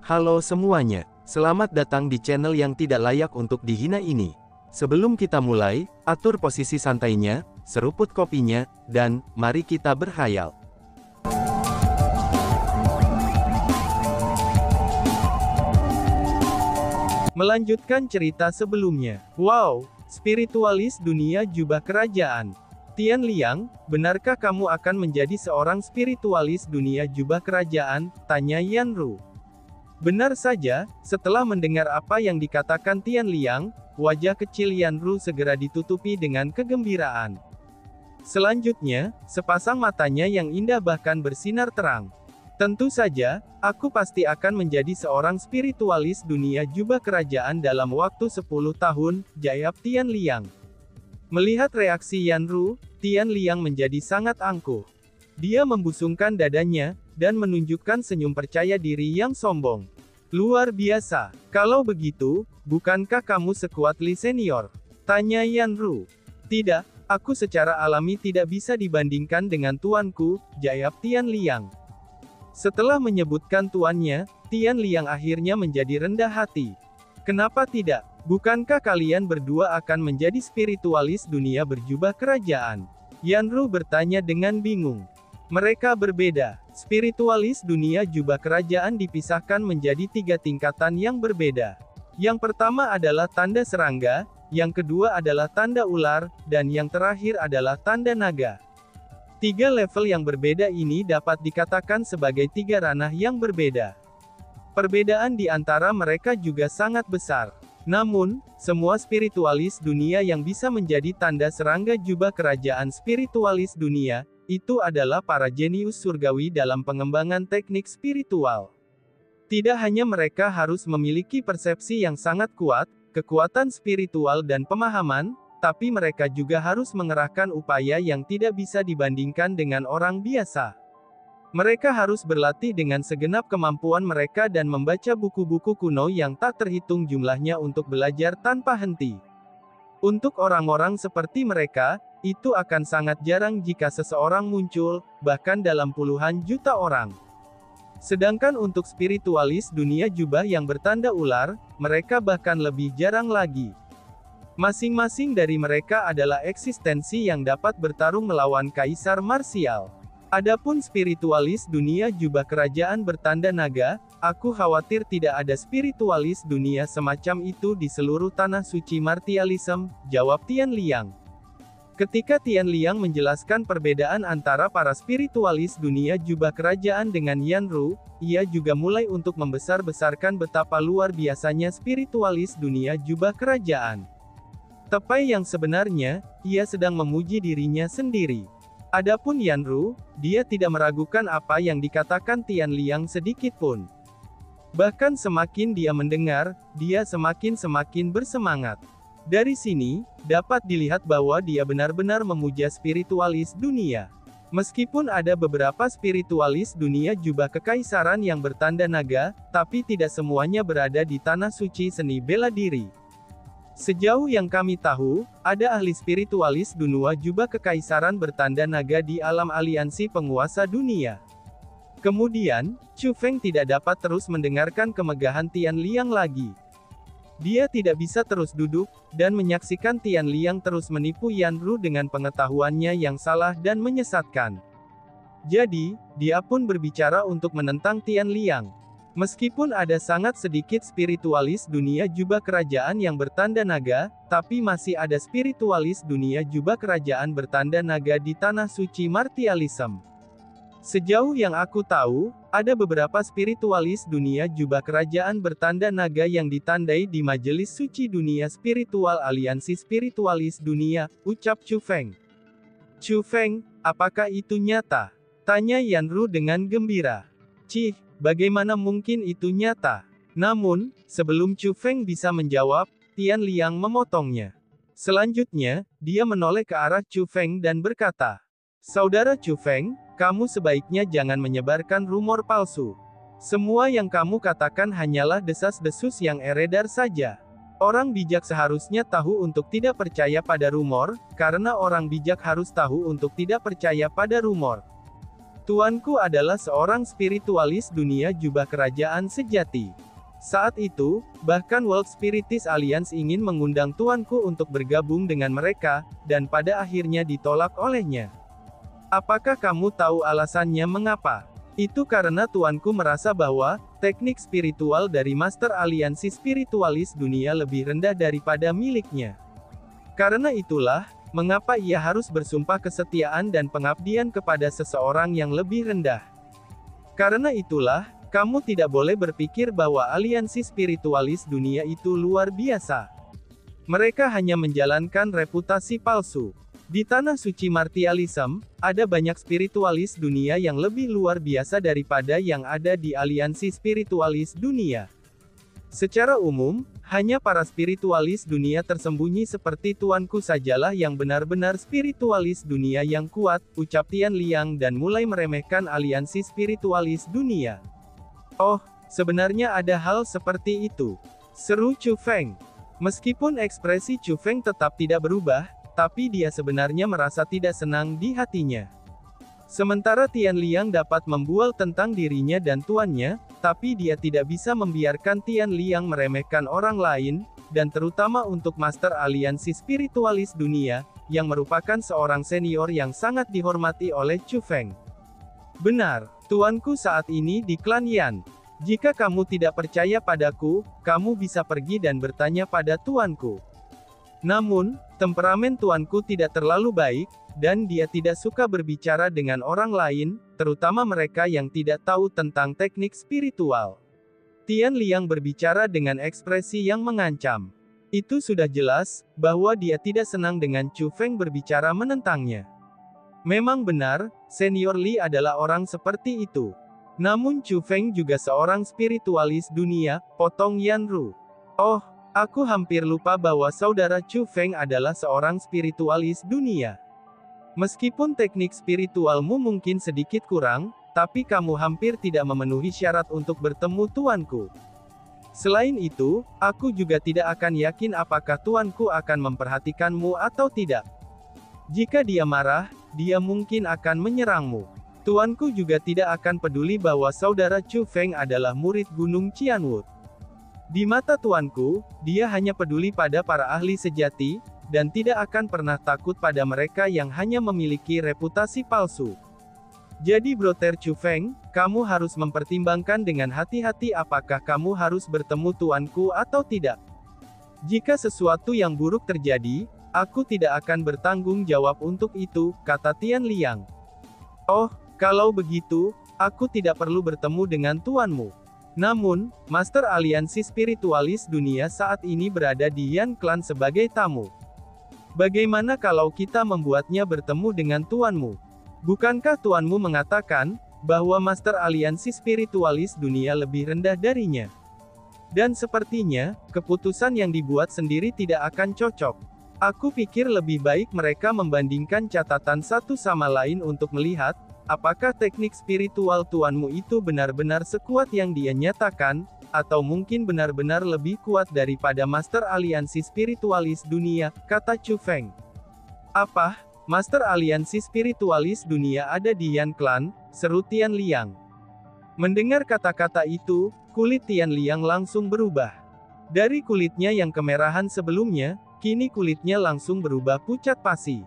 Halo semuanya, selamat datang di channel yang tidak layak untuk dihina ini. Sebelum kita mulai, atur posisi santainya, seruput kopinya, dan mari kita berkhayal. Melanjutkan cerita sebelumnya. Wow, spiritualis dunia jubah kerajaan. Tian Liang, benarkah kamu akan menjadi seorang spiritualis dunia jubah kerajaan? Tanya Yan Ru. Benar saja, setelah mendengar apa yang dikatakan Tian Liang, wajah kecil Yan Ru segera ditutupi dengan kegembiraan. Selanjutnya, sepasang matanya yang indah bahkan bersinar terang. Tentu saja, aku pasti akan menjadi seorang spiritualis dunia jubah kerajaan dalam waktu 10 tahun, jawab Tian Liang. Melihat reaksi Yan Ru, Tian Liang menjadi sangat angkuh. Dia membusungkan dadanya, dan menunjukkan senyum percaya diri yang sombong. Luar biasa. Kalau begitu, bukankah kamu sekuat Li Senior? Tanya Yan Ru. Tidak, aku secara alami tidak bisa dibandingkan dengan tuanku, jawab Tian Liang. Setelah menyebutkan tuannya, Tian Liang akhirnya menjadi rendah hati. Kenapa tidak? Bukankah kalian berdua akan menjadi spiritualis dunia berjubah kerajaan? Yan Ru bertanya dengan bingung. Mereka berbeda. Spiritualis dunia jubah kerajaan dipisahkan menjadi 3 tingkatan yang berbeda. Yang pertama adalah tanda serangga, yang kedua adalah tanda ular, dan yang terakhir adalah tanda naga. 3 level yang berbeda ini dapat dikatakan sebagai 3 ranah yang berbeda. Perbedaan di antara mereka juga sangat besar. Namun, semua spiritualis dunia yang bisa menjadi tanda serangga jubah kerajaan spiritualis dunia, itu adalah para jenius surgawi dalam pengembangan teknik spiritual. Tidak hanya mereka harus memiliki persepsi yang sangat kuat, kekuatan spiritual dan pemahaman, tapi mereka juga harus mengerahkan upaya yang tidak bisa dibandingkan dengan orang biasa. Mereka harus berlatih dengan segenap kemampuan mereka dan membaca buku-buku kuno yang tak terhitung jumlahnya untuk belajar tanpa henti. Untuk orang-orang seperti mereka, itu akan sangat jarang jika seseorang muncul, bahkan dalam puluhan juta orang. Sedangkan untuk spiritualis dunia jubah yang bertanda ular, mereka bahkan lebih jarang lagi. Masing-masing dari mereka adalah eksistensi yang dapat bertarung melawan kaisar marsial. Adapun spiritualis dunia jubah kerajaan bertanda naga, aku khawatir tidak ada spiritualis dunia semacam itu di seluruh tanah suci martialism, jawab Tian Liang. Ketika Tian Liang menjelaskan perbedaan antara para spiritualis dunia jubah kerajaan dengan Yan Ru, ia juga mulai untuk membesar-besarkan betapa luar biasanya spiritualis dunia jubah kerajaan. Tepai yang sebenarnya, ia sedang memuji dirinya sendiri. Adapun Yan Ru, dia tidak meragukan apa yang dikatakan Tian Liang sedikit pun. Bahkan semakin dia mendengar, dia semakin bersemangat. Dari sini, dapat dilihat bahwa dia benar-benar memuja spiritualis dunia. Meskipun ada beberapa spiritualis dunia jubah kekaisaran yang bertanda naga, tapi tidak semuanya berada di tanah suci seni bela diri. Sejauh yang kami tahu, ada ahli spiritualis dunia jubah kekaisaran bertanda naga di alam aliansi penguasa dunia. Kemudian, Chu Feng tidak dapat terus mendengarkan kemegahan Tian Liang lagi. Dia tidak bisa terus duduk, dan menyaksikan Tian Liang terus menipu Yan Ru dengan pengetahuannya yang salah dan menyesatkan. Jadi, dia pun berbicara untuk menentang Tian Liang. Meskipun ada sangat sedikit spiritualis dunia jubah kerajaan yang bertanda naga, tapi masih ada spiritualis dunia jubah kerajaan bertanda naga di tanah suci martialism. Sejauh yang aku tahu, ada beberapa spiritualis dunia jubah kerajaan bertanda naga yang ditandai di Majelis Suci Dunia Spiritual Aliansi Spiritualis Dunia, ucap Chu Feng. Chu Feng, apakah itu nyata? Tanya Yan Ru dengan gembira. Cih, bagaimana mungkin itu nyata? Namun, sebelum Chu Feng bisa menjawab, Tian Liang memotongnya. Selanjutnya, dia menoleh ke arah Chu Feng dan berkata, Saudara Chu Feng, kamu sebaiknya jangan menyebarkan rumor palsu. Semua yang kamu katakan hanyalah desas-desus yang beredar saja. Orang bijak seharusnya tahu untuk tidak percaya pada rumor, karena orang bijak harus tahu untuk tidak percaya pada rumor. Tuanku adalah seorang spiritualis dunia jubah kerajaan sejati. Saat itu, bahkan World Spiritist Alliance ingin mengundang tuanku untuk bergabung dengan mereka, dan pada akhirnya ditolak olehnya. Apakah kamu tahu alasannya mengapa? Itu karena tuanku merasa bahwa teknik spiritual dari Master Aliansi Spiritualis dunia lebih rendah daripada miliknya. Karena itulah, mengapa ia harus bersumpah kesetiaan dan pengabdian kepada seseorang yang lebih rendah. Karena itulah, kamu tidak boleh berpikir bahwa aliansi spiritualis dunia itu luar biasa. Mereka hanya menjalankan reputasi palsu. Di tanah suci martialism, ada banyak spiritualis dunia yang lebih luar biasa daripada yang ada di aliansi spiritualis dunia. Secara umum, hanya para spiritualis dunia tersembunyi seperti tuanku sajalah yang benar-benar spiritualis dunia yang kuat, ucap Tian Liang dan mulai meremehkan aliansi spiritualis dunia. Oh, sebenarnya ada hal seperti itu, seru Chu Feng. Meskipun ekspresi Chu Feng tetap tidak berubah, tapi dia sebenarnya merasa tidak senang di hatinya. Sementara Tian Liang dapat membual tentang dirinya dan tuannya, tapi dia tidak bisa membiarkan Tian Liang meremehkan orang lain, dan terutama untuk Master Aliansi Spiritualis Dunia, yang merupakan seorang senior yang sangat dihormati oleh Chu Feng. Benar, tuanku saat ini di klan Yan. Jika kamu tidak percaya padaku, kamu bisa pergi dan bertanya pada tuanku. Namun, temperamen tuanku tidak terlalu baik, dan dia tidak suka berbicara dengan orang lain, terutama mereka yang tidak tahu tentang teknik spiritual. Tian Liang berbicara dengan ekspresi yang mengancam. Itu sudah jelas, bahwa dia tidak senang dengan Chu Feng berbicara menentangnya. Memang benar, Senior Li adalah orang seperti itu. Namun Chu Feng juga seorang spiritualis dunia, potong Yan Ru. Oh, aku hampir lupa bahwa saudara Chu Feng adalah seorang spiritualis dunia. Meskipun teknik spiritualmu mungkin sedikit kurang, tapi kamu hampir tidak memenuhi syarat untuk bertemu tuanku. Selain itu, aku juga tidak akan yakin apakah tuanku akan memperhatikanmu atau tidak. Jika dia marah, dia mungkin akan menyerangmu. Tuanku juga tidak akan peduli bahwa saudara Chu Feng adalah murid Gunung Qianwood. Di mata tuanku, dia hanya peduli pada para ahli sejati, dan tidak akan pernah takut pada mereka yang hanya memiliki reputasi palsu. Jadi Brother Chu Feng, kamu harus mempertimbangkan dengan hati-hati apakah kamu harus bertemu tuanku atau tidak. Jika sesuatu yang buruk terjadi, aku tidak akan bertanggung jawab untuk itu, kata Tian Liang. Oh, kalau begitu, aku tidak perlu bertemu dengan tuanmu. Namun, Master Aliansi Spiritualis Dunia saat ini berada di Yan Clan sebagai tamu. Bagaimana kalau kita membuatnya bertemu dengan tuanmu? Bukankah tuanmu mengatakan, bahwa Master Aliansi Spiritualis Dunia lebih rendah darinya? Dan sepertinya, keputusan yang dibuat sendiri tidak akan cocok. Aku pikir lebih baik mereka membandingkan catatan satu sama lain untuk melihat, apakah teknik spiritual tuanmu itu benar-benar sekuat yang dia nyatakan, atau mungkin benar-benar lebih kuat daripada Master Aliansi Spiritualis Dunia, kata Chu Feng. Apa? Master Aliansi Spiritualis Dunia ada di Yan Clan, seru Tian Liang. Mendengar kata-kata itu, kulit Tian Liang langsung berubah. Dari kulitnya yang kemerahan sebelumnya, kini kulitnya langsung berubah pucat pasi.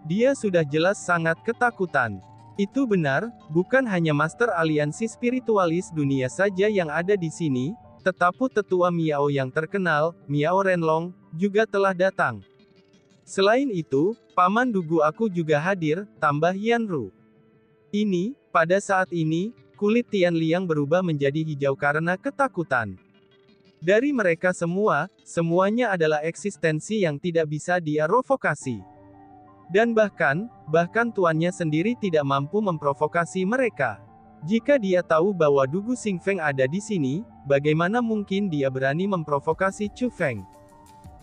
Dia sudah jelas sangat ketakutan. Itu benar, bukan hanya Master Aliansi Spiritualis Dunia saja yang ada di sini, tetapi tetua Miao yang terkenal, Miao Renlong, juga telah datang. Selain itu, paman dugu aku juga hadir, tambah Yan Ru. Ini, pada saat ini, kulit Tian Liang berubah menjadi hijau karena ketakutan. Dari mereka semua, semuanya adalah eksistensi yang tidak bisa dia provokasi. Dan bahkan tuannya sendiri tidak mampu memprovokasi mereka. Jika dia tahu bahwa Dugu Xingfeng ada di sini, bagaimana mungkin dia berani memprovokasi Chu Feng?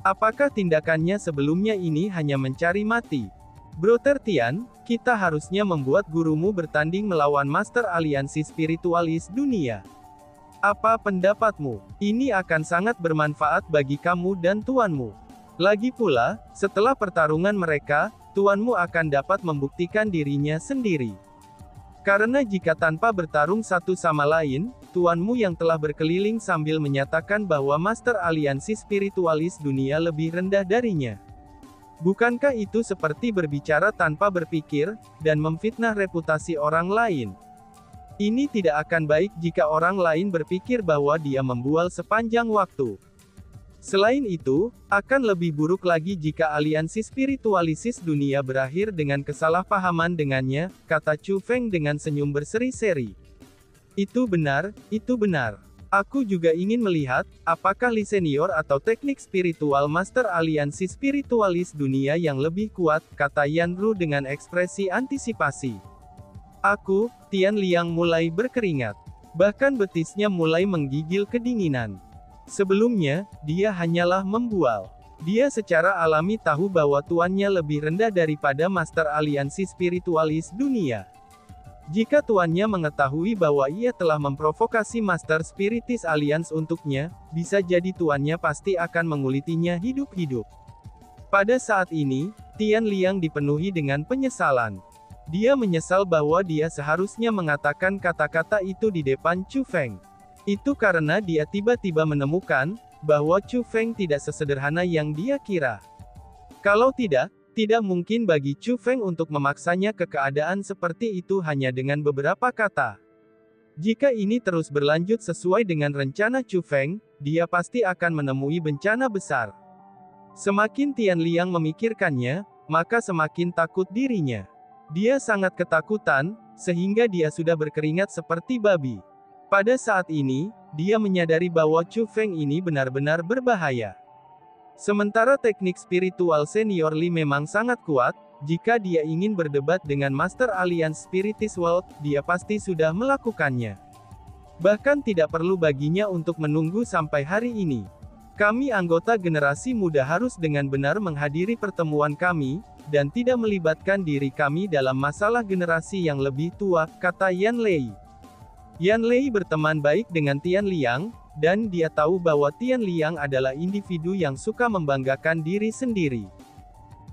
Apakah tindakannya sebelumnya ini hanya mencari mati? Brother Tian, kita harusnya membuat gurumu bertanding melawan Master Aliansi Spiritualis Dunia. Apa pendapatmu? Ini akan sangat bermanfaat bagi kamu dan tuanmu. Lagi pula, setelah pertarungan mereka, tuanmu akan dapat membuktikan dirinya sendiri. Karena jika tanpa bertarung satu sama lain, tuanmu yang telah berkeliling sambil menyatakan bahwa Master Aliansi Spiritualis dunia lebih rendah darinya. Bukankah itu seperti berbicara tanpa berpikir, dan memfitnah reputasi orang lain? Ini tidak akan baik jika orang lain berpikir bahwa dia membual sepanjang waktu. Selain itu, akan lebih buruk lagi jika aliansi spiritualisis dunia berakhir dengan kesalahpahaman dengannya, kata Chu Feng dengan senyum berseri-seri. Itu benar, itu benar. Aku juga ingin melihat, apakah Li Senior atau teknik spiritual Master Aliansi Spiritualis dunia yang lebih kuat, kata Yan Ru dengan ekspresi antisipasi. Aku, Tian Liang mulai berkeringat. Bahkan betisnya mulai menggigil kedinginan. Sebelumnya, dia hanyalah membual. Dia secara alami tahu bahwa tuannya lebih rendah daripada Master Aliansi Spiritualis dunia. Jika tuannya mengetahui bahwa ia telah memprovokasi Master Spiritis Alliance untuknya, bisa jadi tuannya pasti akan mengulitinya hidup-hidup. Pada saat ini, Tian Liang dipenuhi dengan penyesalan. Dia menyesal bahwa dia seharusnya mengatakan kata-kata itu di depan Chu Feng. Itu karena dia tiba-tiba menemukan bahwa Chu Feng tidak sesederhana yang dia kira. Kalau tidak mungkin bagi Chu Feng untuk memaksanya ke keadaan seperti itu hanya dengan beberapa kata. Jika ini terus berlanjut sesuai dengan rencana Chu Feng, dia pasti akan menemui bencana besar. Semakin Tian Liang memikirkannya, maka semakin takut dirinya. Dia sangat ketakutan, sehingga dia sudah berkeringat seperti babi. Pada saat ini, dia menyadari bahwa Chu Feng ini benar-benar berbahaya. Sementara teknik spiritual senior Li memang sangat kuat, jika dia ingin berdebat dengan Master Alliance Spiritis World, dia pasti sudah melakukannya. Bahkan tidak perlu baginya untuk menunggu sampai hari ini. Kami anggota generasi muda harus dengan benar menghadiri pertemuan kami, dan tidak melibatkan diri kami dalam masalah generasi yang lebih tua, kata Yan Lei. Yan Lei berteman baik dengan Tian Liang, dan dia tahu bahwa Tian Liang adalah individu yang suka membanggakan diri sendiri.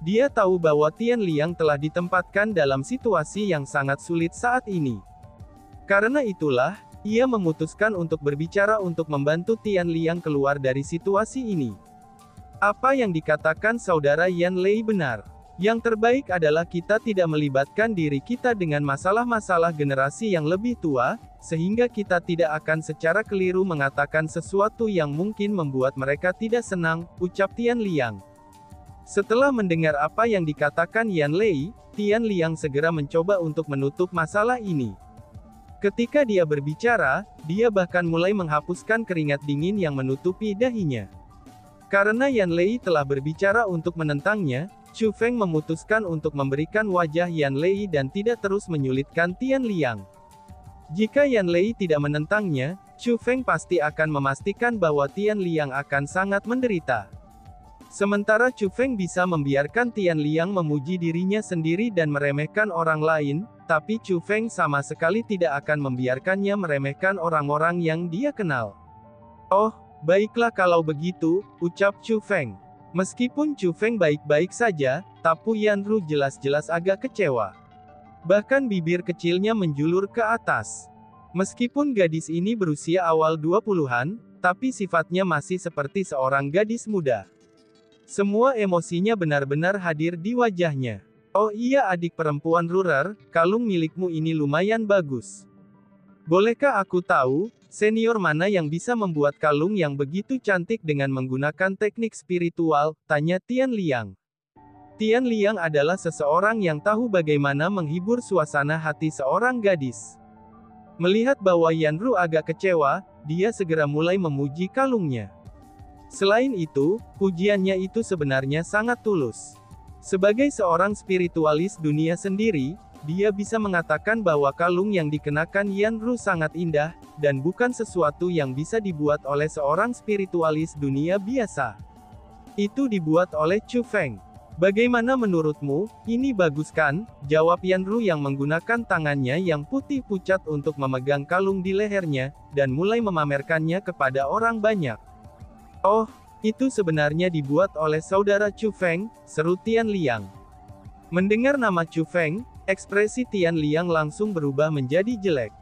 Dia tahu bahwa Tian Liang telah ditempatkan dalam situasi yang sangat sulit saat ini. Karena itulah, ia memutuskan untuk berbicara untuk membantu Tian Liang keluar dari situasi ini. Apa yang dikatakan saudara Yan Lei benar. Yang terbaik adalah kita tidak melibatkan diri kita dengan masalah-masalah generasi yang lebih tua, sehingga kita tidak akan secara keliru mengatakan sesuatu yang mungkin membuat mereka tidak senang, ucap Tian Liang. Setelah mendengar apa yang dikatakan Yan Lei, Tian Liang segera mencoba untuk menutup masalah ini. Ketika dia berbicara, dia bahkan mulai menghapuskan keringat dingin yang menutupi dahinya. Karena Yan Lei telah berbicara untuk menentangnya, Chu Feng memutuskan untuk memberikan wajah Yan Lei dan tidak terus menyulitkan Tian Liang. Jika Yan Lei tidak menentangnya, Chu Feng pasti akan memastikan bahwa Tian Liang akan sangat menderita. Sementara Chu Feng bisa membiarkan Tian Liang memuji dirinya sendiri dan meremehkan orang lain, tapi Chu Feng sama sekali tidak akan membiarkannya meremehkan orang-orang yang dia kenal. Oh, baiklah kalau begitu, ucap Chu Feng. Meskipun Chu Feng baik-baik saja, tapi Yan Ru jelas-jelas agak kecewa. Bahkan bibir kecilnya menjulur ke atas. Meskipun gadis ini berusia awal 20-an, tapi sifatnya masih seperti seorang gadis muda. Semua emosinya benar-benar hadir di wajahnya. Oh iya adik perempuan Rurer, kalung milikmu ini lumayan bagus. Bolehkah aku tahu, senior mana yang bisa membuat kalung yang begitu cantik dengan menggunakan teknik spiritual, tanya Tian Liang. Tian Liang adalah seseorang yang tahu bagaimana menghibur suasana hati seorang gadis. Melihat bahwa Yan Ru agak kecewa, dia segera mulai memuji kalungnya. Selain itu, pujiannya itu sebenarnya sangat tulus. Sebagai seorang spiritualis dunia sendiri, dia bisa mengatakan bahwa kalung yang dikenakan Yan Ru sangat indah, dan bukan sesuatu yang bisa dibuat oleh seorang spiritualis dunia biasa. Itu dibuat oleh Chu Feng. Bagaimana menurutmu, ini bagus kan? Jawab Yan Ru yang menggunakan tangannya yang putih pucat untuk memegang kalung di lehernya, dan mulai memamerkannya kepada orang banyak. Oh, itu sebenarnya dibuat oleh saudara Chu Feng, seru Tian Liang. Mendengar nama Chu Feng, Ekspresi Tian Liang langsung berubah menjadi jelek.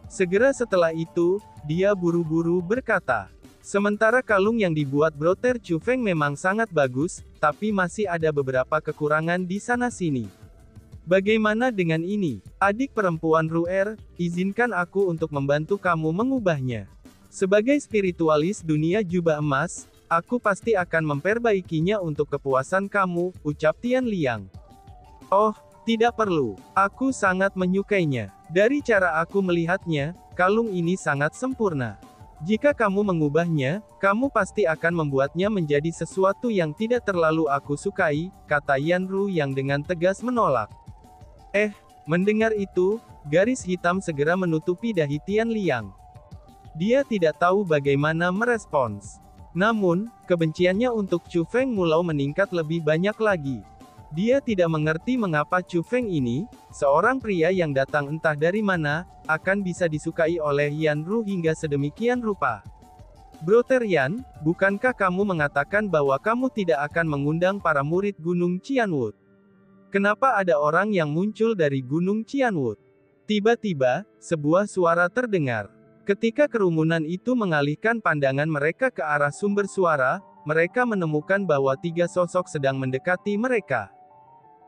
Segera setelah itu, dia buru-buru berkata, sementara kalung yang dibuat Brother Chu Feng memang sangat bagus, tapi masih ada beberapa kekurangan di sana-sini. Bagaimana dengan ini, adik perempuan Ru'er, izinkan aku untuk membantu kamu mengubahnya. Sebagai spiritualis dunia jubah emas, aku pasti akan memperbaikinya untuk kepuasan kamu, ucap Tian Liang. Oh, tidak perlu, aku sangat menyukainya. Dari cara aku melihatnya, kalung ini sangat sempurna. Jika kamu mengubahnya, kamu pasti akan membuatnya menjadi sesuatu yang tidak terlalu aku sukai, kata Yan Ru yang dengan tegas menolak. Mendengar itu, garis hitam segera menutupi dahi Tian Liang. Dia tidak tahu bagaimana merespons. Namun, kebenciannya untuk Chu Feng mulai meningkat lebih banyak lagi. Dia tidak mengerti mengapa Chu Feng ini, seorang pria yang datang entah dari mana, akan bisa disukai oleh Yan Ru hingga sedemikian rupa. Brother Yan, bukankah kamu mengatakan bahwa kamu tidak akan mengundang para murid Gunung Qianwood? Kenapa ada orang yang muncul dari Gunung Qianwood? Tiba-tiba, sebuah suara terdengar. Ketika kerumunan itu mengalihkan pandangan mereka ke arah sumber suara, mereka menemukan bahwa 3 sosok sedang mendekati mereka.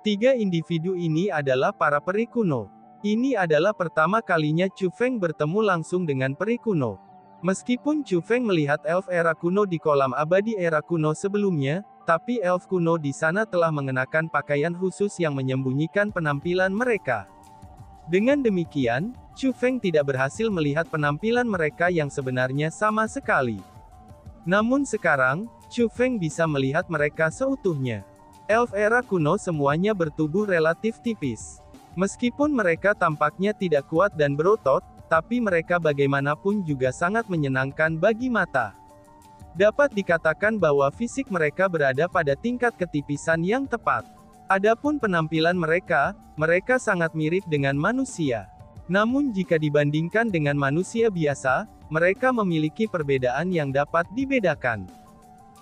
3 individu ini adalah para peri kuno. Ini adalah pertama kalinya Chu Feng bertemu langsung dengan peri kuno. Meskipun Chu Feng melihat elf era kuno di kolam abadi era kuno sebelumnya, tapi elf kuno di sana telah mengenakan pakaian khusus yang menyembunyikan penampilan mereka. Dengan demikian, Chu Feng tidak berhasil melihat penampilan mereka yang sebenarnya sama sekali. Namun sekarang, Chu Feng bisa melihat mereka seutuhnya. Elf era kuno semuanya bertubuh relatif tipis. Meskipun mereka tampaknya tidak kuat dan berotot, tapi mereka bagaimanapun juga sangat menyenangkan bagi mata. Dapat dikatakan bahwa fisik mereka berada pada tingkat ketipisan yang tepat. Adapun penampilan mereka, mereka sangat mirip dengan manusia. Namun jika dibandingkan dengan manusia biasa, mereka memiliki perbedaan yang dapat dibedakan.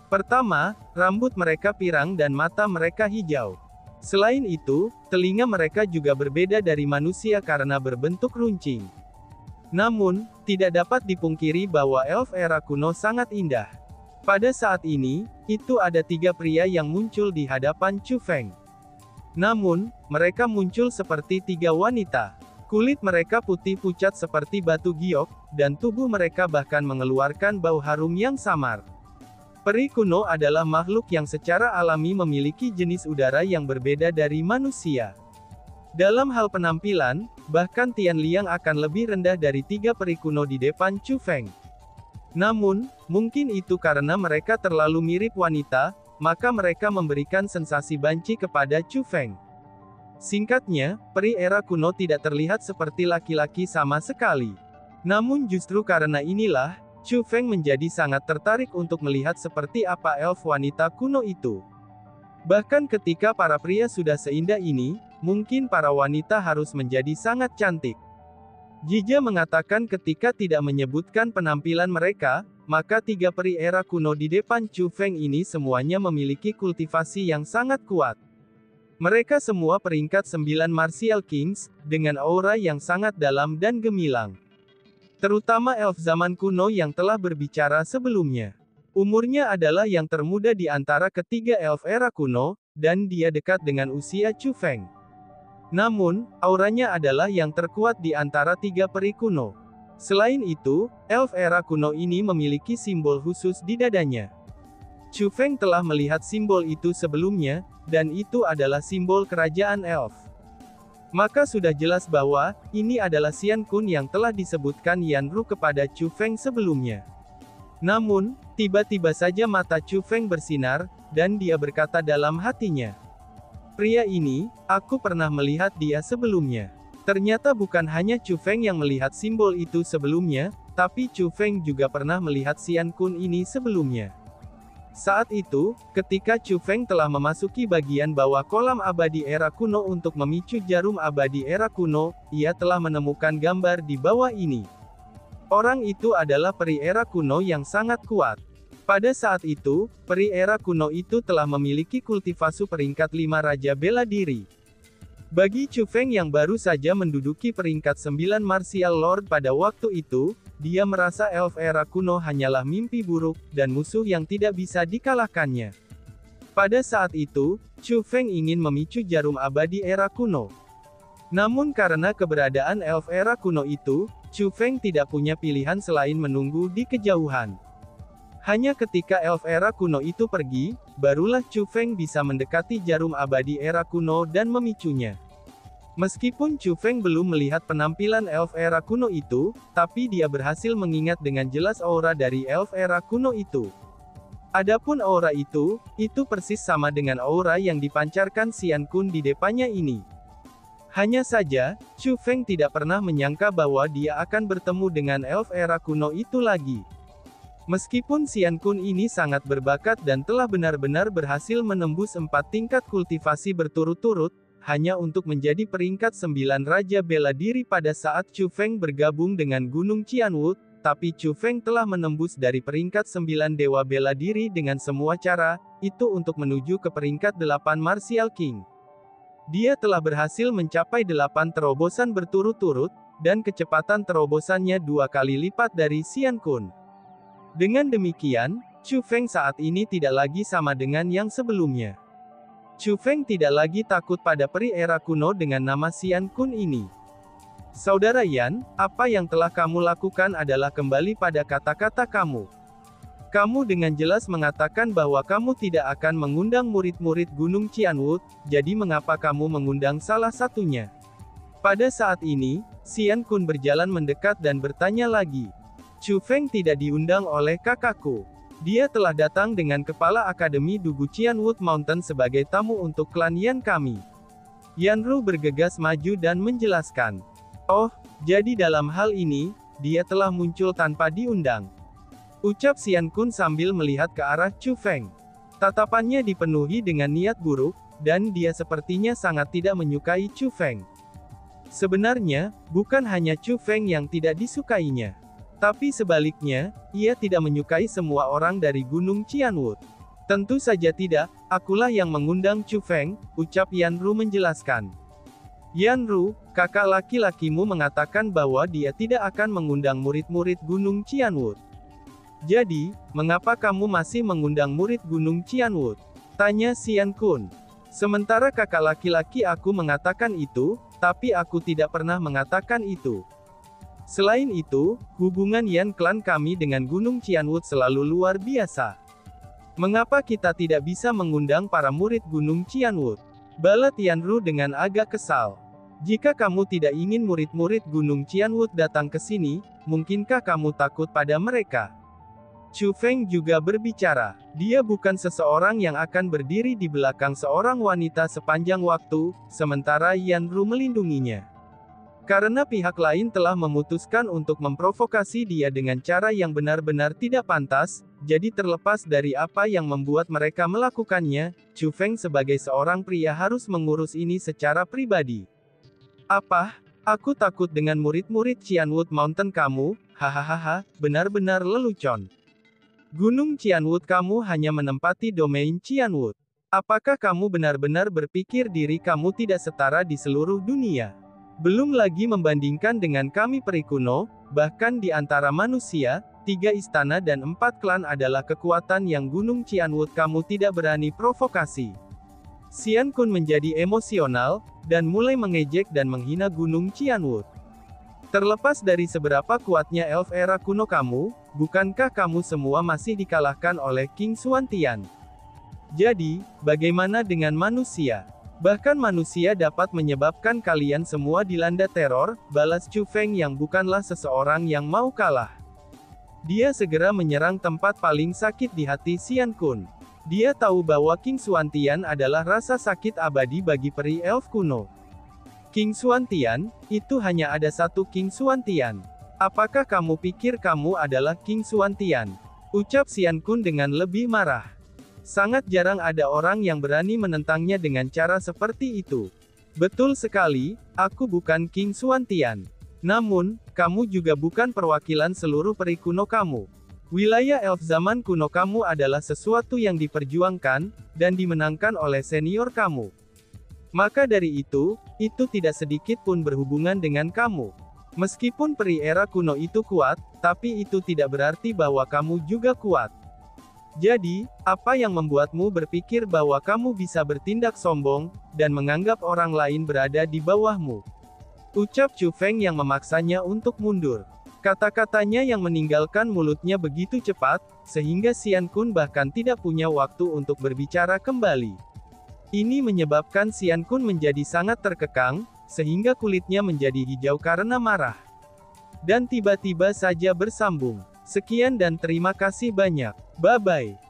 Pertama, rambut mereka pirang dan mata mereka hijau. Selain itu, telinga mereka juga berbeda dari manusia karena berbentuk runcing. Namun, tidak dapat dipungkiri bahwa elf era kuno sangat indah. Pada saat ini, itu ada 3 pria yang muncul di hadapan Chu Feng. Namun, mereka muncul seperti 3 wanita. Kulit mereka putih pucat seperti batu giok, dan tubuh mereka bahkan mengeluarkan bau harum yang samar. Peri kuno adalah makhluk yang secara alami memiliki jenis udara yang berbeda dari manusia. Dalam hal penampilan, bahkan Tian Liang akan lebih rendah dari 3 peri kuno di depan Chu Feng. Namun, mungkin itu karena mereka terlalu mirip wanita, maka mereka memberikan sensasi banci kepada Chu Feng. Singkatnya, peri era kuno tidak terlihat seperti laki-laki sama sekali. Namun justru karena inilah, Chu Feng menjadi sangat tertarik untuk melihat seperti apa elf wanita kuno itu. Bahkan ketika para pria sudah seindah ini, mungkin para wanita harus menjadi sangat cantik. Jija mengatakan ketika tidak menyebutkan penampilan mereka, maka 3 peri era kuno di depan Chu Feng ini semuanya memiliki kultivasi yang sangat kuat. Mereka semua peringkat 9 Martial Kings, dengan aura yang sangat dalam dan gemilang. Terutama elf zaman kuno yang telah berbicara sebelumnya. Umurnya adalah yang termuda di antara ketiga elf era kuno, dan dia dekat dengan usia Chu Feng. Namun, auranya adalah yang terkuat di antara 3 peri kuno. Selain itu, elf era kuno ini memiliki simbol khusus di dadanya. Chu Feng telah melihat simbol itu sebelumnya, dan itu adalah simbol kerajaan elf. Maka sudah jelas bahwa, ini adalah Xian Kun yang telah disebutkan Yan Ru kepada Chu Feng sebelumnya. Namun, tiba-tiba saja mata Chu Feng bersinar, dan dia berkata dalam hatinya. Pria ini, aku pernah melihat dia sebelumnya. Ternyata bukan hanya Chu Feng yang melihat simbol itu sebelumnya, tapi Chu Feng juga pernah melihat Xian Kun ini sebelumnya. Saat itu, ketika Chu Feng telah memasuki bagian bawah kolam abadi era kuno untuk memicu jarum abadi era kuno, ia telah menemukan gambar di bawah ini. Orang itu adalah peri era kuno yang sangat kuat. Pada saat itu, peri era kuno itu telah memiliki kultivasi peringkat 5 Raja Bela Diri. Bagi Chu Feng yang baru saja menduduki peringkat 9 Martial Lord pada waktu itu, dia merasa elf era kuno hanyalah mimpi buruk, dan musuh yang tidak bisa dikalahkannya. Pada saat itu, Chu Feng ingin memicu jarum abadi era kuno. Namun karena keberadaan elf era kuno itu, Chu Feng tidak punya pilihan selain menunggu di kejauhan. Hanya ketika elf era kuno itu pergi, barulah Chu Feng bisa mendekati jarum abadi era kuno dan memicunya. Meskipun Chu Feng belum melihat penampilan elf era kuno itu, tapi dia berhasil mengingat dengan jelas aura dari elf era kuno itu. Adapun aura itu persis sama dengan aura yang dipancarkan Xian Kun di depannya ini. Hanya saja, Chu Feng tidak pernah menyangka bahwa dia akan bertemu dengan elf era kuno itu lagi. Meskipun Xian Kun ini sangat berbakat dan telah benar-benar berhasil menembus 4 tingkat kultivasi berturut-turut, hanya untuk menjadi peringkat 9 Raja Bela Diri pada saat Chu Feng bergabung dengan Gunung Qianwu, tapi Chu Feng telah menembus dari peringkat 9 Dewa Bela Diri dengan semua cara, itu untuk menuju ke peringkat 8 Martial King. Dia telah berhasil mencapai 8 terobosan berturut-turut, dan kecepatan terobosannya 2 kali lipat dari Xian Kun. Dengan demikian, Chu Feng saat ini tidak lagi sama dengan yang sebelumnya. Chu Feng tidak lagi takut pada peri era kuno dengan nama Xian Kun ini. Saudara Yan, apa yang telah kamu lakukan adalah kembali pada kata-kata kamu. Kamu dengan jelas mengatakan bahwa kamu tidak akan mengundang murid-murid Gunung Qianwu, jadi mengapa kamu mengundang salah satunya? Pada saat ini, Xian Kun berjalan mendekat dan bertanya lagi. Chu Feng tidak diundang oleh kakakku. Dia telah datang dengan kepala Akademi Dugu Qianwu Mountain sebagai tamu untuk klan Yan kami. Yanru bergegas maju dan menjelaskan. Oh, jadi dalam hal ini, dia telah muncul tanpa diundang. Ucap Xian Kun sambil melihat ke arah Chu Feng. Tatapannya dipenuhi dengan niat buruk, dan dia sepertinya sangat tidak menyukai Chu Feng. Sebenarnya, bukan hanya Chu Feng yang tidak disukainya. Tapi sebaliknya, ia tidak menyukai semua orang dari Gunung Qianwu. Tentu saja tidak, akulah yang mengundang Chu Feng, ucap Yanru menjelaskan. Yanru, kakak laki-lakimu mengatakan bahwa dia tidak akan mengundang murid-murid Gunung Qianwu. Jadi, mengapa kamu masih mengundang murid Gunung Qianwu? Tanya Xian Kun. Sementara kakak laki-laki aku mengatakan itu, tapi aku tidak pernah mengatakan itu. Selain itu, hubungan Yan klan kami dengan Gunung Qianwu selalu luar biasa. Mengapa kita tidak bisa mengundang para murid Gunung Qianwu? Balat Yanru dengan agak kesal. Jika kamu tidak ingin murid-murid Gunung Qianwu datang ke sini, mungkinkah kamu takut pada mereka? Chu Feng juga berbicara. Dia bukan seseorang yang akan berdiri di belakang seorang wanita sepanjang waktu, sementara Yanru melindunginya. Karena pihak lain telah memutuskan untuk memprovokasi dia dengan cara yang benar-benar tidak pantas, jadi terlepas dari apa yang membuat mereka melakukannya, Chu Feng sebagai seorang pria harus mengurus ini secara pribadi. Apa? Aku takut dengan murid-murid Qianwu Mountain kamu, hahaha, benar-benar lelucon. Gunung Qianwu kamu hanya menempati domain Qianwu. Apakah kamu benar-benar berpikir diri kamu tidak setara di seluruh dunia? Belum lagi membandingkan dengan kami peri kuno, bahkan di antara manusia, 3 istana dan 4 klan adalah kekuatan yang Gunung Qianwu kamu tidak berani provokasi. Xian Kun menjadi emosional, dan mulai mengejek dan menghina Gunung Qianwu. Terlepas dari seberapa kuatnya elf era kuno kamu, bukankah kamu semua masih dikalahkan oleh King Xuantian? Jadi, bagaimana dengan manusia? Bahkan manusia dapat menyebabkan kalian semua dilanda teror, balas Chu Feng yang bukanlah seseorang yang mau kalah. Dia segera menyerang tempat paling sakit di hati Xian Kun. Dia tahu bahwa King Xuantian adalah rasa sakit abadi bagi peri elf kuno. King Xuantian, itu hanya ada satu King Xuantian. Apakah kamu pikir kamu adalah King Xuantian? Ucap Xian Kun dengan lebih marah. Sangat jarang ada orang yang berani menentangnya dengan cara seperti itu. Betul sekali, aku bukan King Xuantian. Namun, kamu juga bukan perwakilan seluruh peri kuno kamu. Wilayah elf zaman kuno kamu adalah sesuatu yang diperjuangkan, dan dimenangkan oleh senior kamu. Maka dari itu tidak sedikit pun berhubungan dengan kamu. Meskipun peri era kuno itu kuat, tapi itu tidak berarti bahwa kamu juga kuat. Jadi, apa yang membuatmu berpikir bahwa kamu bisa bertindak sombong, dan menganggap orang lain berada di bawahmu? Ucap Chu Feng yang memaksanya untuk mundur. Kata-katanya yang meninggalkan mulutnya begitu cepat, sehingga Xian Kun bahkan tidak punya waktu untuk berbicara kembali. Ini menyebabkan Xian Kun menjadi sangat terkekang, sehingga kulitnya menjadi hijau karena marah. Dan tiba-tiba saja bersambung. Sekian dan terima kasih banyak. Bye-bye.